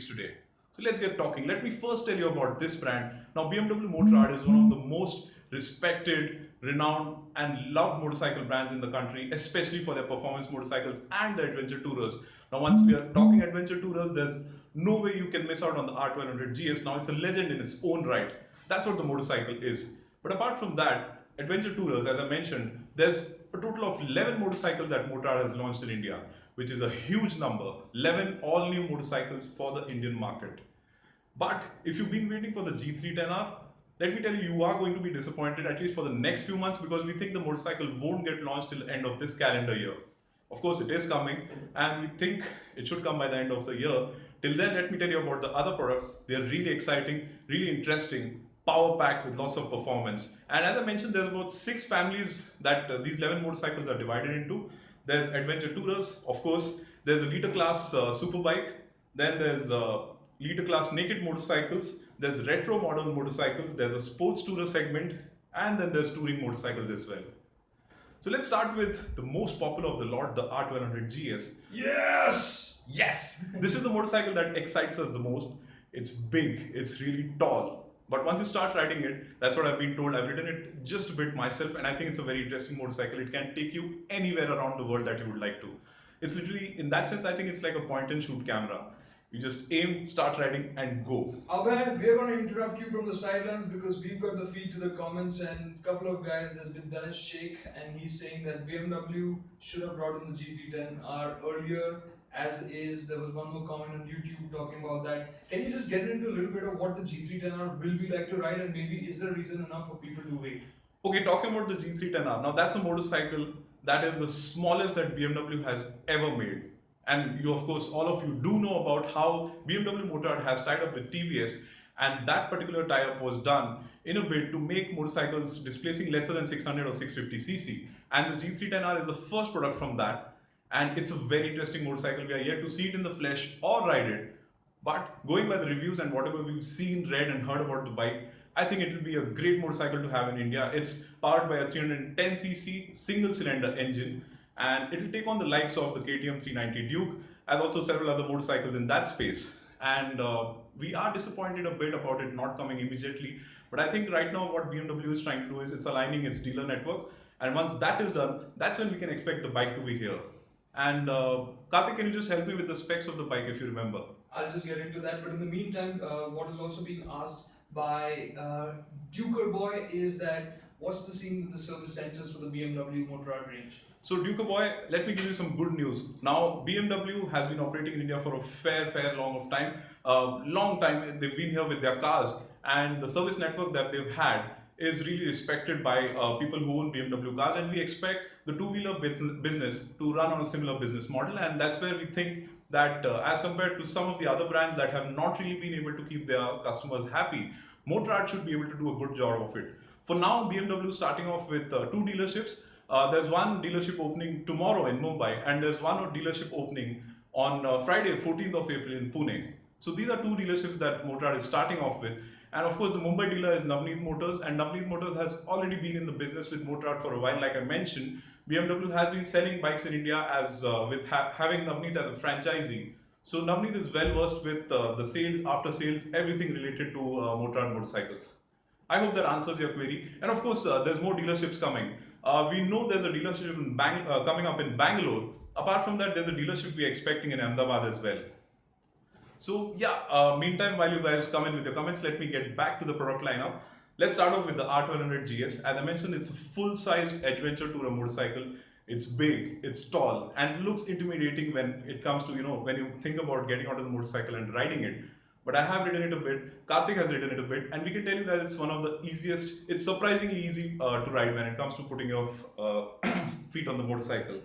today. So let's get talking. Let me first tell you about this brand. Now, BMW Motorrad is one of the most respected, renowned, and loved motorcycle brands in the country, especially for their performance motorcycles and the adventure tourers. Now, once we are talking adventure tourers, there's no way you can miss out on the R1200 GS. Now, it's a legend in its own right. That's what the motorcycle is. But apart from that, adventure tourers, as I mentioned, there's a total of 11 motorcycles that Motorrad has launched in India, which is a huge number. 11 all new motorcycles for the Indian market. But if you've been waiting for the G310R, let me tell you, you are going to be disappointed at least for the next few months because we think the motorcycle won't get launched till the end of this calendar year. Of course, it is coming, and we think it should come by the end of the year. Till then, let me tell you about the other products. They're really exciting, really interesting, power packed with lots of performance. And as I mentioned, there's about six families that these 11 motorcycles are divided into. There's adventure tourers, of course. There's a liter class superbike. Then there's liter class naked motorcycles. There's retro modern motorcycles. There's a sports tourer segment, and then there's touring motorcycles as well. So let's start with the most popular of the lot, the R1200 GS. Yes! Yes! This is the motorcycle that excites us the most. It's big, it's really tall. But once you start riding it, that's what I've been told. I've ridden it just a bit myself, and I think it's a very interesting motorcycle. It can take you anywhere around the world that you would like to. It's literally, in that sense, I think it's like a point and shoot camera. You just aim, start riding, and go. Abhay, we're going to interrupt you from the sidelines because we've got the feed to the comments and a couple of guys, there's been Danish Sheikh and he's saying that BMW should have brought in the G310R earlier. As is, there was one more comment on YouTube talking about that. Can you just get into a little bit of what the G310R will be like to ride and maybe is there reason enough for people to wait? Okay, talking about the G310R. Now that's a motorcycle that is the smallest that BMW has ever made. And you, of course, all of you do know about how BMW Motorrad has tied up with TVS, and that particular tie-up was done in a bid to make motorcycles displacing lesser than 600 or 650cc. And the G310R is the first product from that, and it's a very interesting motorcycle. We are yet to see it in the flesh or ride it, but going by the reviews and whatever we've seen, read, and heard about the bike, I think it will be a great motorcycle to have in India. It's powered by a 310cc single cylinder engine, and it will take on the likes of the KTM 390 Duke and also several other motorcycles in that space. And we are disappointed a bit about it not coming immediately, but I think right now what BMW is trying to do is it's aligning its dealer network, and once that is done, that's when we can expect the bike to be here. And Karthik, can you just help me with the specs of the bike if you remember? I'll just get into that. But in the meantime, what is also being asked by Duker Boy is that what's the scene with the service centers for the BMW Motorrad range? So Duke Boy, let me give you some good news. Now BMW has been operating in India for a fair long of time. Long time they've been here with their cars, and the service network that they've had is really respected by people who own BMW cars, and we expect the two-wheeler business to run on a similar business model, and that's where we think that as compared to some of the other brands that have not really been able to keep their customers happy, Motorrad should be able to do a good job of it. For now, BMW is starting off with two dealerships. There's one dealership opening tomorrow in Mumbai, and there's one dealership opening on Friday, 14th of April in Pune. So these are two dealerships that Motorrad is starting off with. And of course, the Mumbai dealer is Navneet Motors, and Navneet Motors has already been in the business with Motorrad for a while. Like I mentioned, BMW has been selling bikes in India as with having Navneet as a franchisee. So Navneet is well versed with the sales, after sales, everything related to Motorrad motorcycles. I hope that answers your query. And of course, there's more dealerships coming. We know there's a dealership in coming up in Bangalore. Apart from that, there's a dealership we're expecting in Ahmedabad as well. So yeah, meantime, while you guys come in with your comments, let me get back to the product lineup. Let's start off with the R1200 GS. As I mentioned, it's a full-sized adventure tourer motorcycle. It's big, it's tall, and it looks intimidating when it comes to, when you think about getting onto the motorcycle and riding it. But I have ridden it a bit, Karthik has ridden it a bit, and we can tell you that it's one of the easiest, it's surprisingly easy to ride when it comes to putting your feet on the motorcycle.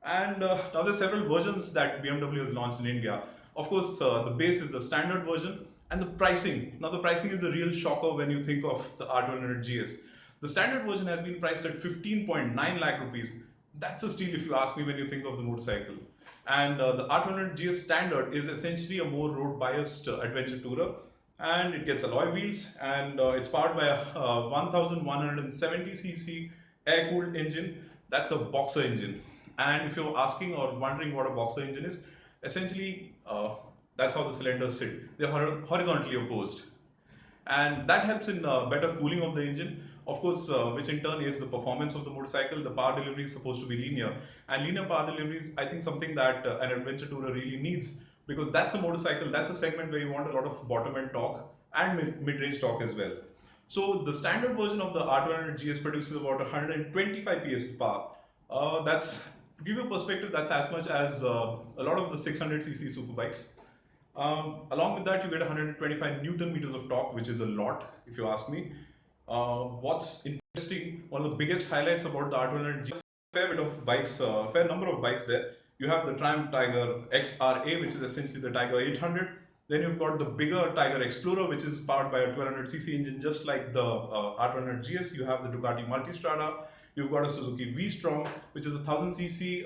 And now there's several versions that BMW has launched in India. Of course, the base is the standard version, and the pricing. Now the pricing is the real shocker when you think of the R1200 GS. The standard version has been priced at 15.9 lakh rupees. That's a steal if you ask me when you think of the motorcycle. And the R1200 GS standard is essentially a more road biased adventure tourer, and it gets alloy wheels, and it's powered by a 1170cc air cooled engine. That's a boxer engine. And if you're asking or wondering what a boxer engine is, essentially That's how the cylinders sit. They're horizontally opposed, and that helps in better cooling of the engine, of course, which in turn is the performance of the motorcycle. The power delivery is supposed to be linear, and linear power delivery is, I think, something that an adventure tourer really needs, because that's a motorcycle, that's a segment where you want a lot of bottom end torque and mid-range torque as well. So the standard version of the R200 GS produces about 125 PS power. That's, to give you a perspective, that's as much as a lot of the 600cc superbikes. Along with that, you get 125 Newton meters of torque, which is a lot, if you ask me. What's interesting, one of the biggest highlights about the R200G, fair bit of bikes, fair number of bikes there. You have the Triumph Tiger XRA, which is essentially the Tiger 800. Then you've got the bigger Tiger Explorer, which is powered by a 1200cc engine, just like the R200 GS. You have the Ducati Multistrada. You've got a Suzuki V-Strom, which is a 1000cc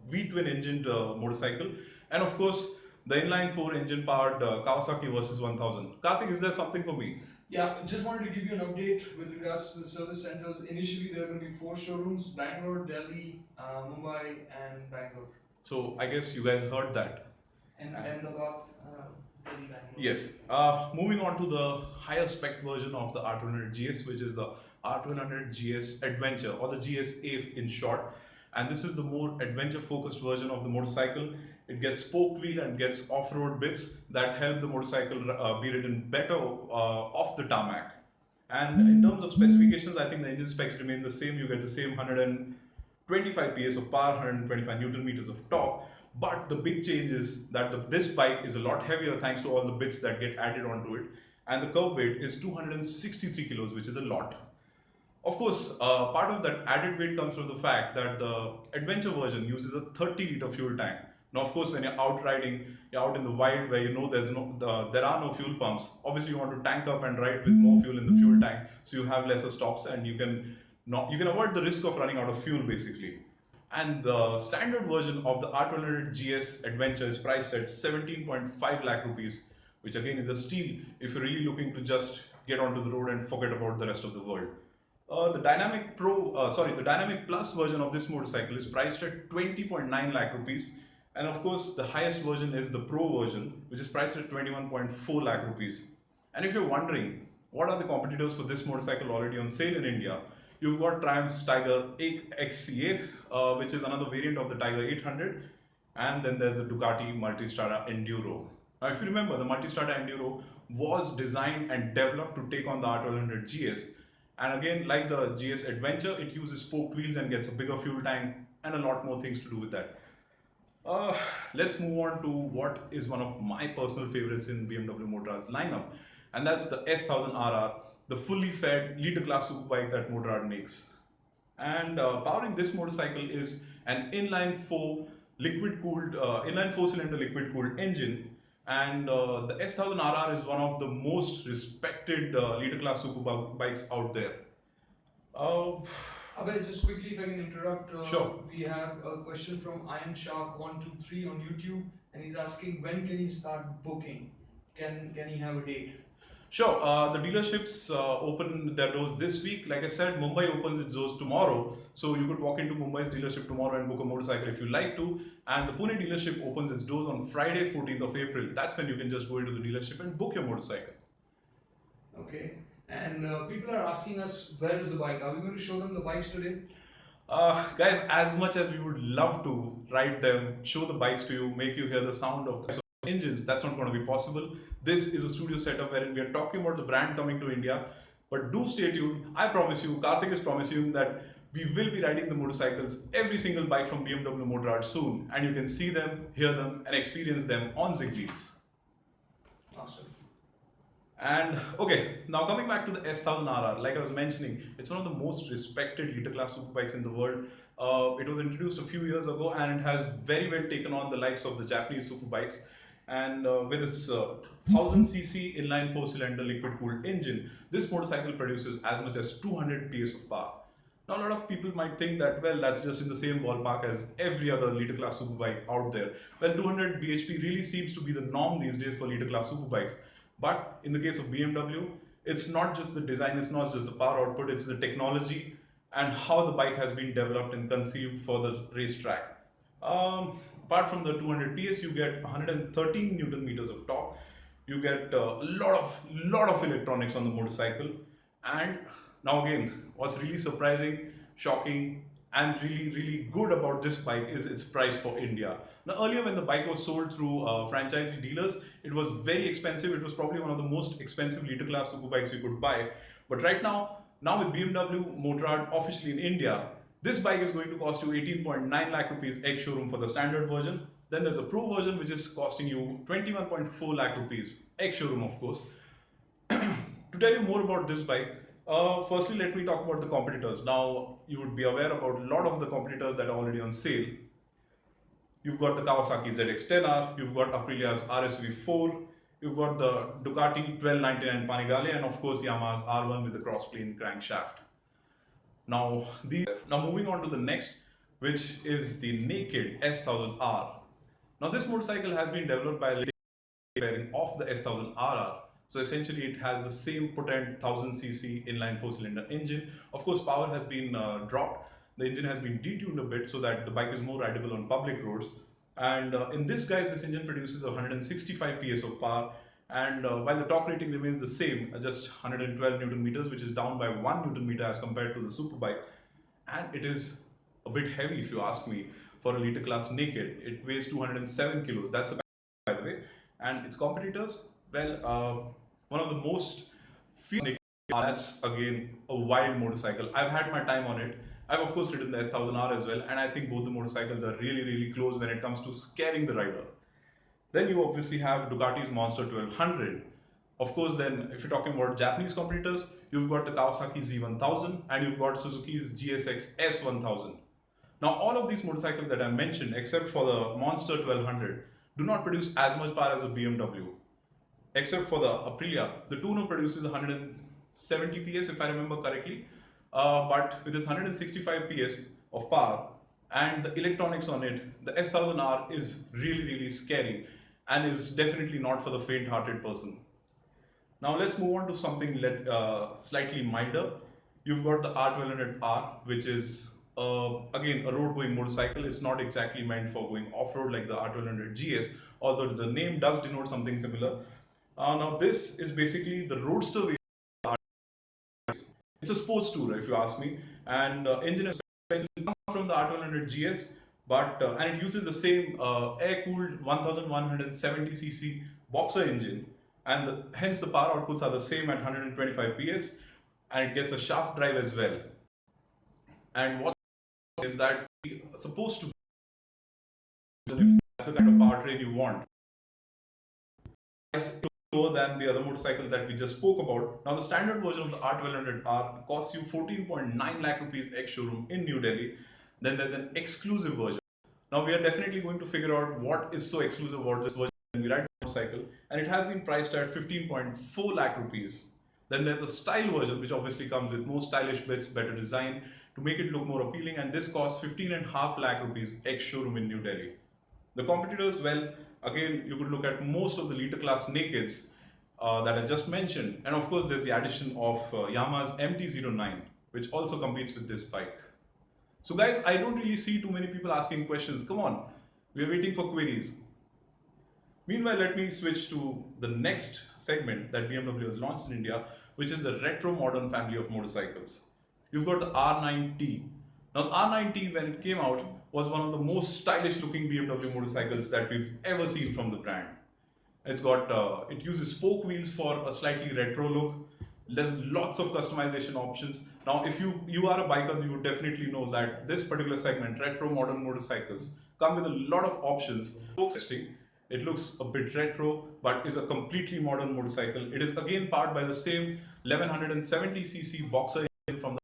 V-twin engined motorcycle. And of course, the inline 4 engine powered Kawasaki Versys 1000. Karthik, is there something for me? Yeah, just wanted to give you an update with regards to the service centers. Initially, there are going to be 4 showrooms: Bangalore, Delhi, Mumbai, and Bangalore. So I guess you guys heard that. And Ahmedabad, Delhi, Bangalore. Yes. Moving on to the higher spec version of the R200 GS, which is the R200 GS Adventure, or the GS8 in short. And this is the more adventure focused version of the motorcycle. It gets spoked wheel and gets off-road bits that help the motorcycle be ridden better off the tarmac. And in terms of specifications, I think the engine specs remain the same. You get the same 125 PS of power, 125 Newton meters of torque. But the big change is that this bike is a lot heavier thanks to all the bits that get added onto it. And the curb weight is 263 kilos, which is a lot. Of course, part of that added weight comes from the fact that the adventure version uses a 30-liter fuel tank. Now, of course, when you're out riding, you're out in the wild where you know there are no fuel pumps. Obviously, you want to tank up and ride with more fuel in the fuel tank, so you have lesser stops and you can avoid the risk of running out of fuel, basically. And the standard version of the R200 GS Adventure is priced at 17.5 lakh rupees, which again is a steal if you're really looking to just get onto the road and forget about the rest of the world. The Dynamic Plus version of this motorcycle is priced at 20.9 lakh rupees, and of course the highest version is the Pro version, which is priced at 21.4 lakh rupees. And if you're wondering what are the competitors for this motorcycle already on sale in India, you've got Triumph's Tiger XCA, which is another variant of the Tiger 800, and then there's the Ducati Multistrada Enduro. Now, if you remember, the Multistrada Enduro was designed and developed to take on the R200 GS. And again, like the GS Adventure, it uses spoked wheels and gets a bigger fuel tank and a lot more things to do with that. Let's move on to what is one of my personal favorites in BMW Motorrad's lineup, and that's the S1000RR, the fully fed liter class superbike that Motorrad makes. And powering this motorcycle is an inline 4 cylinder liquid cooled engine. And the S1000RR is one of the most respected liter class superbikes out there. Abhay, just quickly, if I can interrupt, Sure. we have a question from Iron Shark 123 on YouTube, and he's asking when can he start booking? Can he have a date? Sure, the dealerships open their doors this week. Like I said, Mumbai opens its doors tomorrow. So you could walk into Mumbai's dealership tomorrow and book a motorcycle if you like to. And the Pune dealership opens its doors on Friday, 14th of April. That's when you can just go into the dealership and book your motorcycle. Okay. And people are asking us, where is the bike? Are we going to show them the bikes today? Guys, as much as we would love to ride them, show the bikes to you, make you hear the sound of the engines, that's not going to be possible. This is a studio setup wherein we are talking about the brand coming to India. But do stay tuned. I promise you, Karthik is promising that we will be riding the motorcycles, every single bike from BMW Motorrad soon, and you can see them, hear them, and experience them on Zig Wheels. Awesome. And okay, now coming back to the S1000RR, like I was mentioning, it's one of the most respected liter class superbikes in the world. It was introduced a few years ago and it has very well taken on the likes of the Japanese superbikes. And with its 1000cc inline 4 cylinder liquid cooled engine, this motorcycle produces as much as 200 PS of power. Now, a lot of people might think that, well, that's just in the same ballpark as every other liter class superbike out there. Well, 200 bhp really seems to be the norm these days for liter class superbikes. But in the case of BMW, it's not just the design, it's not just the power output, it's the technology and how the bike has been developed and conceived for the racetrack. Apart from the 200 PS, you get 113 Newton meters of torque. You get a lot of electronics on the motorcycle. And now again, what's really surprising, shocking, and really good about this bike is its price for India. Now earlier when the bike was sold through franchisee dealers, it was very expensive. It was probably one of the most expensive liter class superbikes you could buy. But right now with BMW Motorrad officially in India, this bike is going to cost you 18.9 lakh rupees ex showroom for the standard version. Then there's a pro version which is costing you 21.4 lakh rupees ex showroom, of course. To tell you more about this bike, firstly let me talk about the competitors. Now you would be aware about a lot of the competitors that are already on sale. You've got the Kawasaki ZX-10R, you've got Aprilia's RSV4, you've got the Ducati 1299 Panigale, and of course Yamaha's R1 with the cross-plane crankshaft. Now moving on to the next, which is the naked S1000R. Now this motorcycle has been developed by a pairing of the S1000RR. So essentially it has the same potent 1000cc inline 4-cylinder engine. Of course power has been dropped. The engine has been detuned a bit so that the bike is more rideable on public roads. And in this guys, this engine produces 165 PS of power. And while the torque rating remains the same, just 112 Newton meters, which is down by 1 Newton meter as compared to the superbike. And it is a bit heavy if you ask me for a liter class naked. It weighs 207 kilos. That's the bike, by the way. And its competitors, well, one of the most fierce, that's again a wild motorcycle. I've had my time on it. I've of course ridden the S1000R as well, and I think both the motorcycles are really close when it comes to scaring the rider. Then you obviously have Ducati's Monster 1200. Of course, then if you're talking about Japanese competitors, you've got the Kawasaki Z1000 and you've got Suzuki's GSX S1000. Now all of these motorcycles that I mentioned, except for the Monster 1200, do not produce as much power as a BMW. Except for the Aprilia, the Tuno produces 170 PS if I remember correctly. But with its 165 PS of power and the electronics on it, the S1000R is really scary and is definitely not for the faint-hearted person. Now let's move on to something slightly milder. You've got the R1200R, which is again a road-going motorcycle. It's not exactly meant for going off-road like the R1200 GS, although the name does denote something similar. Now this is basically the roadster variant. It's a sports tourer if you ask me, and engine is from the R1200 GS, but and it uses the same air-cooled 1170cc boxer engine, and hence the power outputs are the same at 125 PS, and it gets a shaft drive as well. And what is that supposed to be, if that's the kind of powertrain you want, lower than the other motorcycle that we just spoke about. Now the standard version of the R1200R costs you 14.9 lakh rupees ex showroom in New Delhi. Then there's an exclusive version. Now we are definitely going to figure out what is so exclusive about this version when we ride the motorcycle, and it has been priced at 15.4 lakh rupees. Then there's a style version which obviously comes with more stylish bits, better design to make it look more appealing, and this costs 15.5 lakh rupees ex showroom in New Delhi. The competitors, well, again, you could look at most of the liter class nakeds that I just mentioned. And of course, there's the addition of Yamaha's MT-09, which also competes with this bike. So guys, I don't really see too many people asking questions. Come on, we are waiting for queries. Meanwhile, let me switch to the next segment that BMW has launched in India, which is the retro modern family of motorcycles. You've got the R9T. Now, the R9T, when it came out, was one of the most stylish looking BMW motorcycles that we've ever seen from the brand. It uses spoke wheels for a slightly retro look. There's lots of customization options. Now, if you are a biker, you would definitely know that this particular segment, retro modern motorcycles, come with a lot of options. It looks a bit retro, but is a completely modern motorcycle. It is again powered by the same 1170cc boxer engine from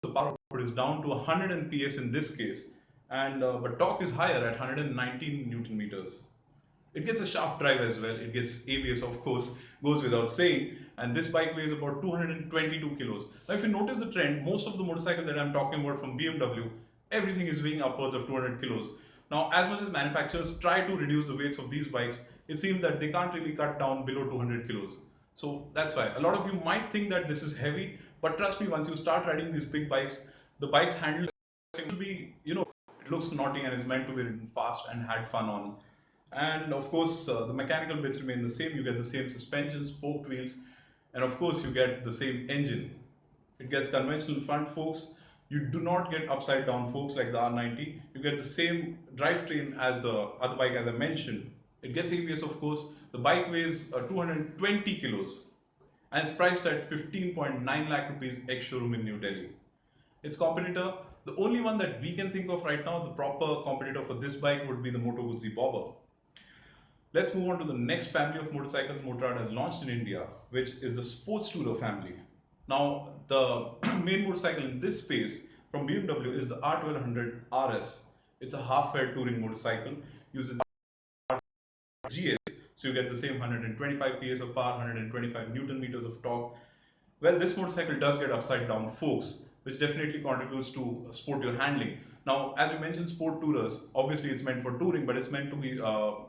the power output is down to 100 PS in this case, and but torque is higher at 119 Newton meters. It gets a shaft drive as well. It gets ABS, of course, goes without saying. And this bike weighs about 222 kilos. Now, if you notice the trend, most of the motorcycles that I'm talking about from BMW, everything is weighing upwards of 200 kilos. Now, as much as manufacturers try to reduce the weights of these bikes, it seems that they can't really cut down below 200 kilos. So that's why a lot of you might think that this is heavy, but trust me, once you start riding these big bikes, the bikes handle will be, it looks naughty and is meant to be ridden fast and had fun on. And of course, the mechanical bits remain the same. You get the same suspension, spoked wheels, and of course, you get the same engine. It gets conventional front forks. You do not get upside down forks like the R90. You get the same drivetrain as the other bike, as I mentioned. It gets ABS, of course. The bike weighs 220 kilos and is priced at 15.9 lakh rupees ex showroom in New Delhi. Its competitor, the only one that we can think of right now, the proper competitor for this bike would be the Moto Guzzi Bobber. Let's move on to the next family of motorcycles Motorrad has launched in India, which is the Sports Tourer family. Now, the main motorcycle in this space from BMW is the R1200 RS. It's a half-fare touring motorcycle, uses GS, so you get the same 125 PS of power, 125 Newton meters of torque. Well, this motorcycle does get upside down forks, which definitely contributes to sportier handling. Now, as you mentioned, sport tourers, obviously it's meant for touring, but it's meant to be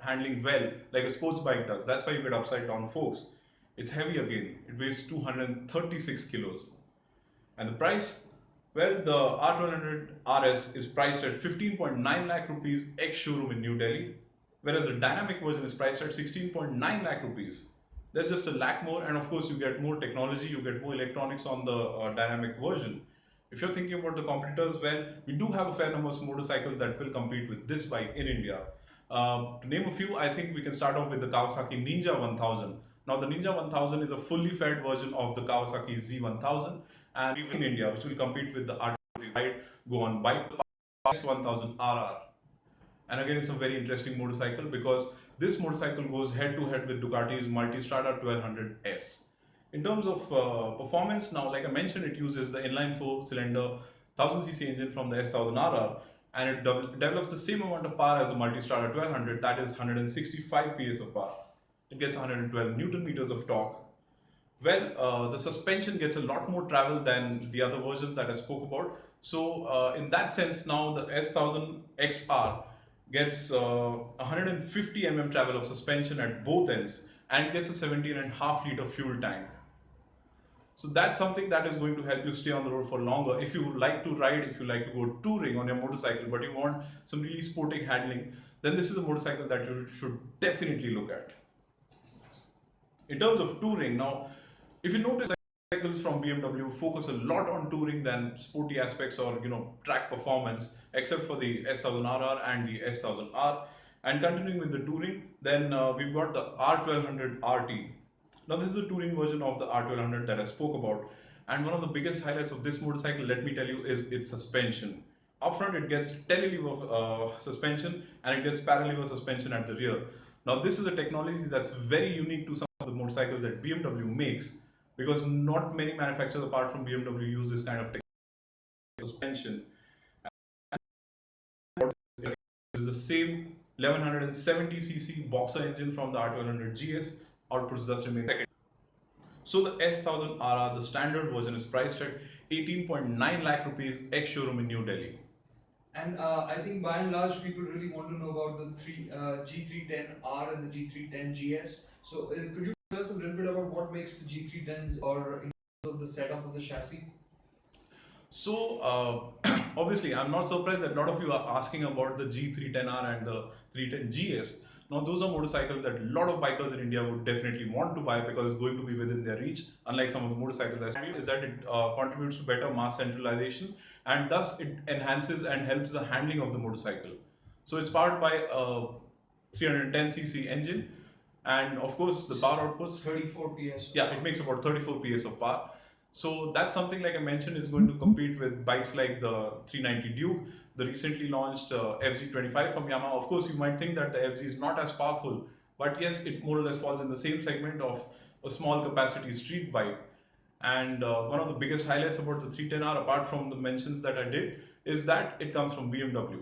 handling well, like a sports bike does. That's why you get upside down forks. It's heavy again. It weighs 236 kilos. And the price? Well, the R1200 RS is priced at 15.9 lakh rupees ex showroom in New Delhi, whereas the dynamic version is priced at 16.9 lakh rupees. There's just a lakh more, and of course, you get more technology, you get more electronics on the dynamic version. If you're thinking about the competitors, well, we do have a fair number of motorcycles that will compete with this bike in India. To name a few, I think we can start off with the Kawasaki Ninja 1000. Now, the Ninja 1000 is a fully fed version of the Kawasaki Z1000, and in India, which will compete with the R go on bike, past 1000 RR. And again, it's a very interesting motorcycle because this motorcycle goes head to head with Ducati's Multistrada 1200S. In terms of performance, now, like I mentioned, it uses the inline four-cylinder 1000cc engine from the S1000RR, and it develops the same amount of power as the Multistrada 1200, that is 165 PS of power. It gets 112 Newton meters of torque. Well, the suspension gets a lot more travel than the other versions that I spoke about. So, in that sense, now the S1000XR gets 150 travel of suspension at both ends and gets a 17.5 liter fuel tank. So that's something that is going to help you stay on the road for longer. If you like to ride, if you like to go touring on your motorcycle, but you want some really sporting handling, then this is a motorcycle that you should definitely look at. In terms of touring, now, if you notice, motorcycles from BMW focus a lot on touring than sporty aspects or track performance, except for the S1000RR and the S1000R. And continuing with the touring, then we've got the R1200 RT. Now, this is the touring version of the R1200 that I spoke about. And one of the biggest highlights of this motorcycle, let me tell you, is its suspension. Up front, it gets telelever suspension and it gets paralever suspension at the rear. Now, this is a technology that's very unique to some of the motorcycles that BMW makes, because not many manufacturers apart from BMW use this kind of suspension. And it is the same 1170cc boxer engine from the R1200 GS. Outputs thus remain second. So the S1000RR, the standard version, is priced at 18.9 lakh rupees ex showroom in New Delhi. And I think by and large, people really want to know about the G310R and the G310GS. So could you tell us a little bit about what makes the G310s or in terms of the setup of the chassis? So obviously, I'm not surprised that a lot of you are asking about the G310R and the 310GS. Now, those are motorcycles that a lot of bikers in India would definitely want to buy because it's going to be within their reach. Unlike some of the motorcycles, is that it contributes to better mass centralization, and thus it enhances and helps the handling of the motorcycle. So it's powered by a 310cc engine, and of course the power outputs 34 PS. yeah, it makes about 34 PS of power. So that's something, like I mentioned, is going to compete with bikes like the 390 Duke, the recently launched FZ25 from Yamaha. Of course, you might think that the FZ is not as powerful, but yes, it more or less falls in the same segment of a small capacity street bike. And one of the biggest highlights about the 310R, apart from the mentions that I did, is that it comes from BMW.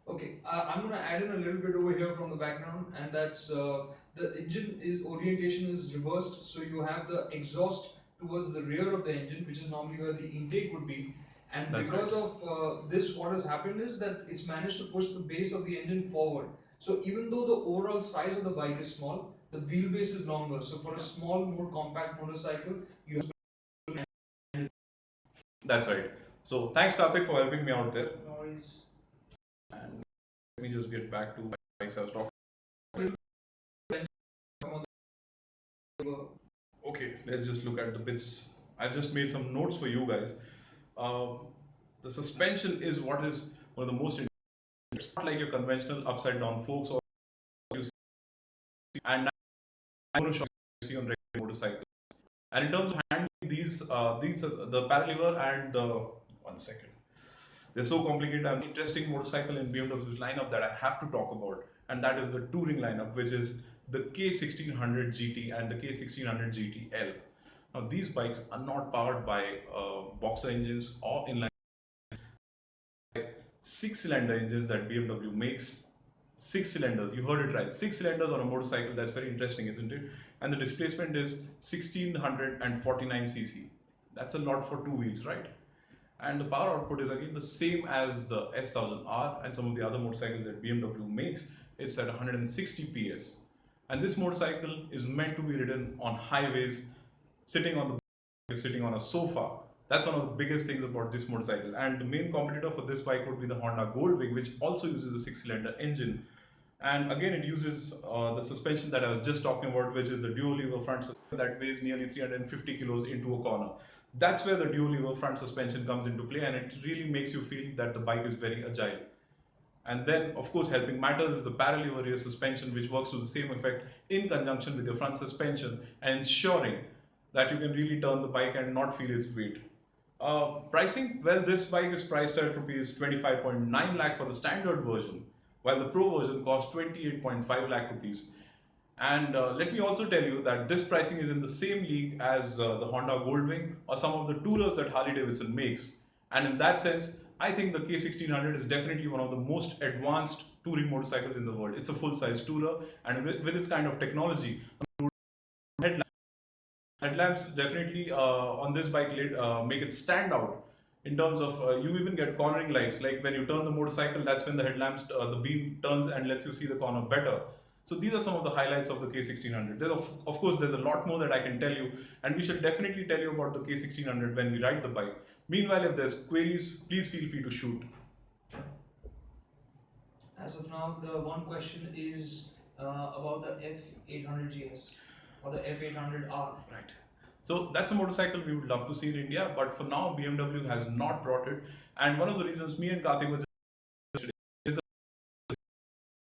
Okay, I'm gonna add in a little bit over here from the background, and that's the engine is orientation is reversed, so you have the exhaust towards the rear of the engine, which is normally where the intake would be. And That's because right. of this, what has happened is that it's managed to push the base of the engine forward. So even though the overall size of the bike is small, the wheelbase is longer. So for a small, more compact motorcycle, you have. That's right. So thanks, Karthik, for helping me out there. No worries. And let me just get back to bikes I was talking. Okay, let's just look at the bits. I just made some notes for you guys. Uh, the suspension is what is one of the most. It's not like your conventional upside down forks or you see, and monoshock you see on regular motorcycles. And in terms of handling these the paralever and the 1 second. They're so complicated. An interesting motorcycle in BMW's lineup that I have to talk about, and that is the touring lineup, which is the K1600 GT and the K1600 GTL. Now, these bikes are not powered by boxer engines or inline six-cylinder engines that BMW makes. Six cylinders, you heard it right. Six cylinders on a motorcycle, that's very interesting, isn't it? And the displacement is 1649 cc. That's a lot for two wheels, right? And the power output is again the same as the S1000R and some of the other motorcycles that BMW makes. It's at 160 PS. And this motorcycle is meant to be ridden on highways, sitting on a sofa. That's one of the biggest things about this motorcycle. And the main competitor for this bike would be the Honda Goldwing, which also uses a six-cylinder engine. And again, it uses the suspension that I was just talking about, which is the dual lever front suspension that weighs nearly 350 kilos into a corner. That's where the dual lever front suspension comes into play, and it really makes you feel that the bike is very agile. And then, of course, helping matters is the paralever rear suspension, which works to the same effect in conjunction with your front suspension, and ensuring that you can really turn the bike and not feel its weight. Pricing? Well, this bike is priced at rupees 25.9 lakh for the standard version, while the Pro version costs 28.5 lakh rupees. And let me also tell you that this pricing is in the same league as the Honda Goldwing or some of the tourers that Harley Davidson makes. And in that sense, I think the K1600 is definitely one of the most advanced touring motorcycles in the world. It's a full-size tourer, and with its kind of technology, headlamps definitely on this bike make it stand out in terms of you even get cornering lights. Like when you turn the motorcycle, that's when the headlamps, the beam turns and lets you see the corner better. So these are some of the highlights of the K1600. Of course, there's a lot more that I can tell you, and we should definitely tell you about the K1600 when we ride the bike. Meanwhile, if there's queries, please feel free to shoot. As of now, the one question is about the F800GS or the F800R. Right. So that's a motorcycle we would love to see in India, but for now BMW has not brought it. And one of the reasons me and Karthik were just is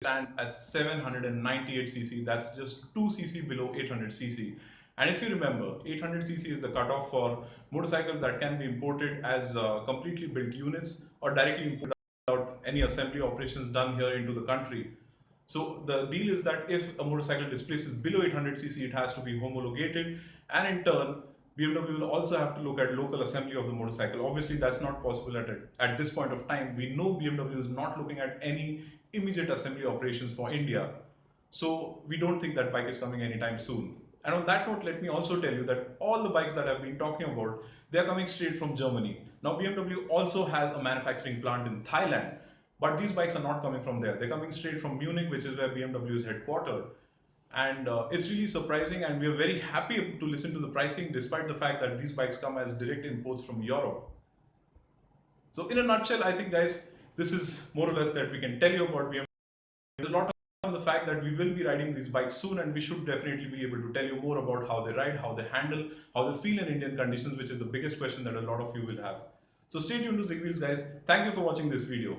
stands at 798cc. That's just 2cc below 800cc. And if you remember, 800cc is the cutoff for motorcycles that can be imported as completely built units or directly imported without any assembly operations done here into the country. So the deal is that if a motorcycle displaces below 800cc, it has to be homologated, and in turn, BMW will also have to look at local assembly of the motorcycle. Obviously, that's not possible at this point of time. We know BMW is not looking at any immediate assembly operations for India. So we don't think that bike is coming anytime soon. And on that note, let me also tell you that all the bikes that I've been talking about, they're coming straight from Germany. Now, BMW also has a manufacturing plant in Thailand, but these bikes are not coming from there. They're coming straight from Munich, which is where BMW is headquartered. And it's really surprising, and we are very happy to listen to the pricing despite the fact that these bikes come as direct imports from Europe. So in a nutshell, I think guys, this is more or less that we can tell you about BMW. There's a lot on the fact that we will be riding these bikes soon, and we should definitely be able to tell you more about how they ride, how they handle, how they feel in Indian conditions, which is the biggest question that a lot of you will have. So stay tuned to Zigwheels guys. Thank you for watching this video.